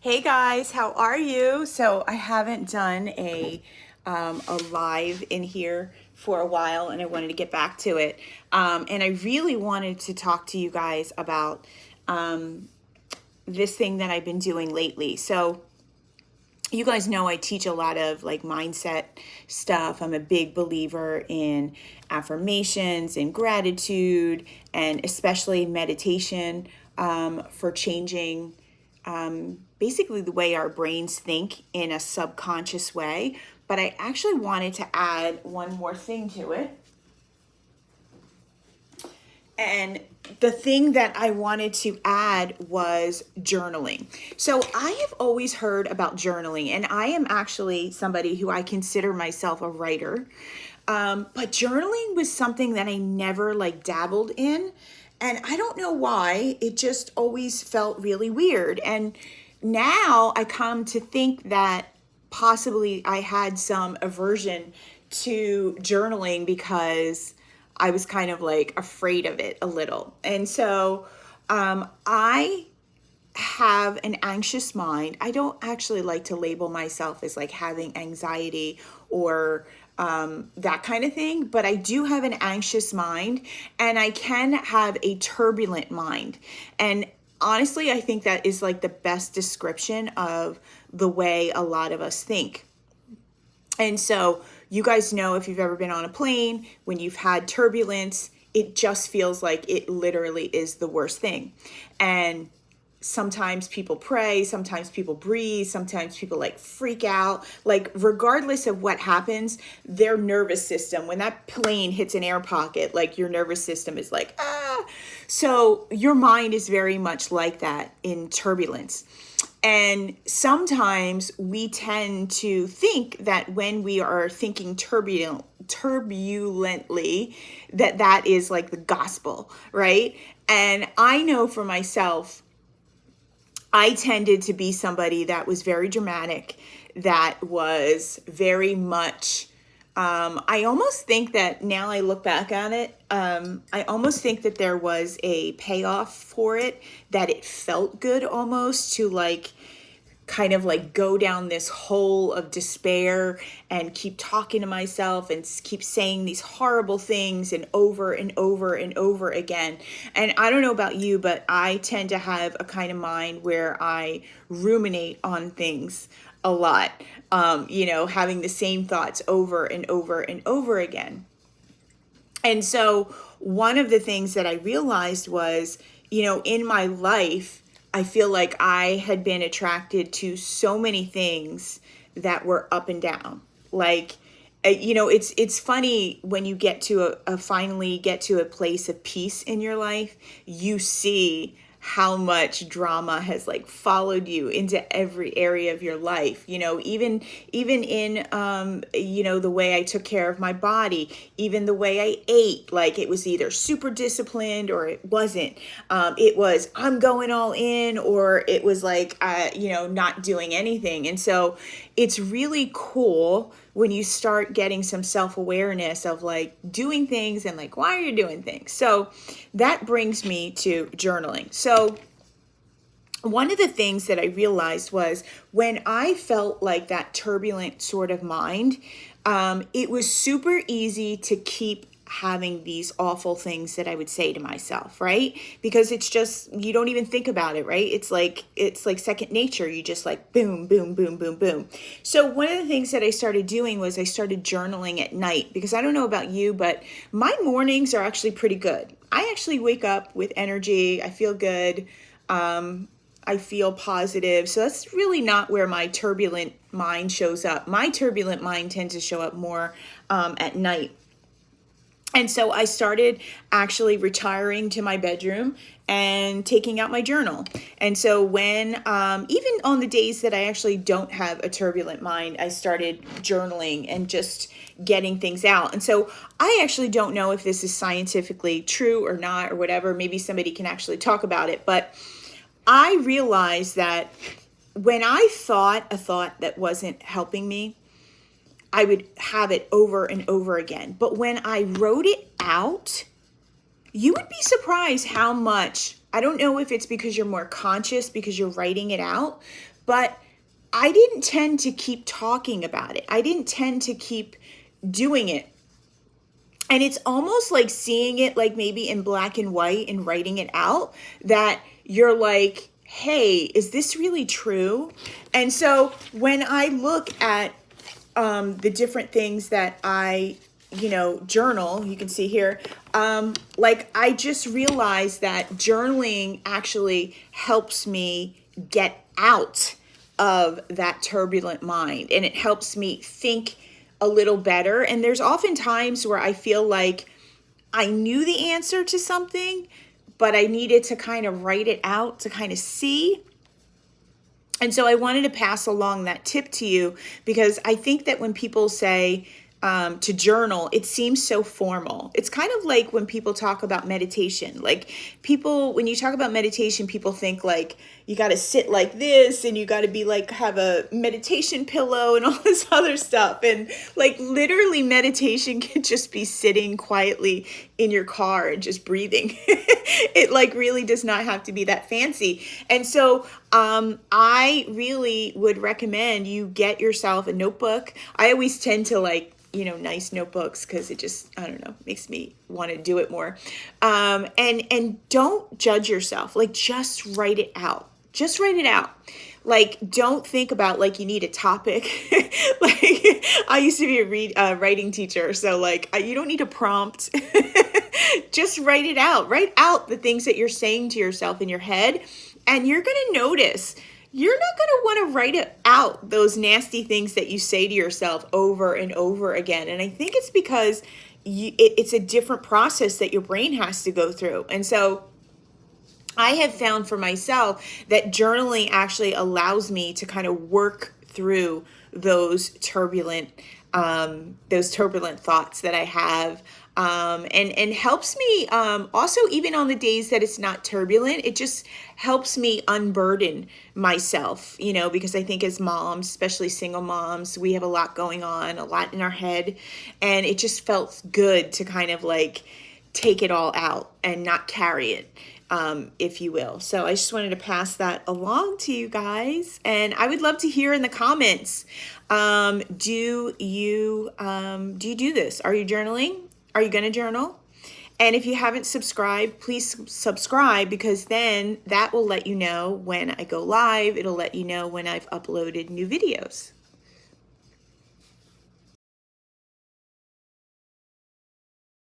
Hey guys, how are you? So I haven't done a live in here for a while, and I wanted to get back to it. And I really wanted to talk to you guys about this thing that I've been doing lately. So you guys know I teach a lot of like mindset stuff. I'm a big believer in affirmations and gratitude, and especially meditation for changing basically the way our brains think in a subconscious way. But I actually wanted to add one more thing to it. And the thing that I wanted to add was journaling. So I have always heard about journaling, and I am actually somebody who I consider myself a writer. But journaling was something that I never like dabbled in. And I don't know why, it just always felt really weird. And now I come to think that possibly I had some aversion to journaling because I was kind of like afraid of it a little. And so I have an anxious mind. I don't actually like to label myself as like having anxiety or that kind of thing, but I do have an anxious mind, and I can have a turbulent mind. And honestly, I think that is like the best description of the way a lot of us think. And so you guys know, if you've ever been on a plane, when you've had turbulence, it just feels like it literally is the worst thing. And sometimes people pray, sometimes people breathe, sometimes people like freak out. Like regardless of what happens, their nervous system, when that plane hits an air pocket, like your nervous system is like, ah. So your mind is very much like that in turbulence. And sometimes we tend to think that when we are thinking turbulently, that is like the gospel, right? And I know for myself, I tended to be somebody that was very dramatic, that was very much, I almost think that now I look back on it, I almost think that there was a payoff for it, that it felt good almost to like kind of like go down this hole of despair and keep talking to myself and keep saying these horrible things and over and over and over again. And I don't know about you, but I tend to have a kind of mind where I ruminate on things a lot, having the same thoughts over and over and over again. And so one of the things that I realized was, in my life, I feel like I had been attracted to so many things that were up and down. Like, it's funny when you get to finally get to a place of peace in your life, you see how much drama has like followed you into every area of your life, even in the way I took care of my body, even the way I ate. Like it was either super disciplined or it wasn't. It was I'm going all in, or it was like not doing anything. And so it's really cool when you start getting some self-awareness of like doing things and like, why are you doing things? So that brings me to journaling. So one of the things that I realized was when I felt like that turbulent sort of mind, it was super easy to keep having these awful things that I would say to myself, right? Because it's just, you don't even think about it, right? It's like second nature. You just like boom, boom, boom, boom, boom. So one of the things that I started doing was I started journaling at night, because I don't know about you, but my mornings are actually pretty good. I actually wake up with energy. I feel good. I feel positive. So that's really not where my turbulent mind shows up. My turbulent mind tends to show up more at night. And so I started actually retiring to my bedroom and taking out my journal. And so when, even on the days that I actually don't have a turbulent mind, I started journaling and just getting things out. And so I actually don't know if this is scientifically true or not or whatever. Maybe somebody can actually talk about it. But I realized that when I thought a thought that wasn't helping me, I would have it over and over again. But when I wrote it out, you would be surprised how much, I don't know if it's because you're more conscious because you're writing it out, but I didn't tend to keep talking about it. I didn't tend to keep doing it. And it's almost like seeing it like maybe in black and white and writing it out, that you're like, hey, is this really true? And so when I look at the different things that I, journal, you can see here, like I just realized that journaling actually helps me get out of that turbulent mind, and it helps me think a little better. And there's often times where I feel like I knew the answer to something, but I needed to kind of write it out to kind of see. And so I wanted to pass along that tip to you, because I think that when people say to journal, it seems so formal. It's kind of like when people talk about meditation. Like when you talk about meditation, people think like you got to sit like this, and you got to be like, have a meditation pillow and all this other stuff. And like literally meditation can just be sitting quietly in your car and just breathing. It like really does not have to be that fancy. And so I really would recommend you get yourself a notebook. I always tend to like, nice notebooks, because it just, I don't know, makes me want to do it more. And don't judge yourself. Like, just write it out. Just write it out. Like, don't think about like you need a topic. Like, I used to be a writing teacher, so like you don't need a prompt. Just write it out. Write out the things that you're saying to yourself in your head, and you're going to notice you're not going to want to write it out, those nasty things that you say to yourself over and over again. And I think it's because it's a different process that your brain has to go through. And so I have found for myself that journaling actually allows me to kind of work through those turbulent thoughts that I have, and helps me also, even on the days that it's not turbulent, it just helps me unburden myself, because I think as moms, especially single moms, we have a lot going on, a lot in our head, and it just felt good to kind of like take it all out and not carry it, if you will. So I just wanted to pass that along to you guys. And I would love to hear in the comments, do you do this? Are you journaling? Are you going to journal? And if you haven't subscribed, please subscribe, because then that will let you know when I go live. It'll let you know when I've uploaded new videos.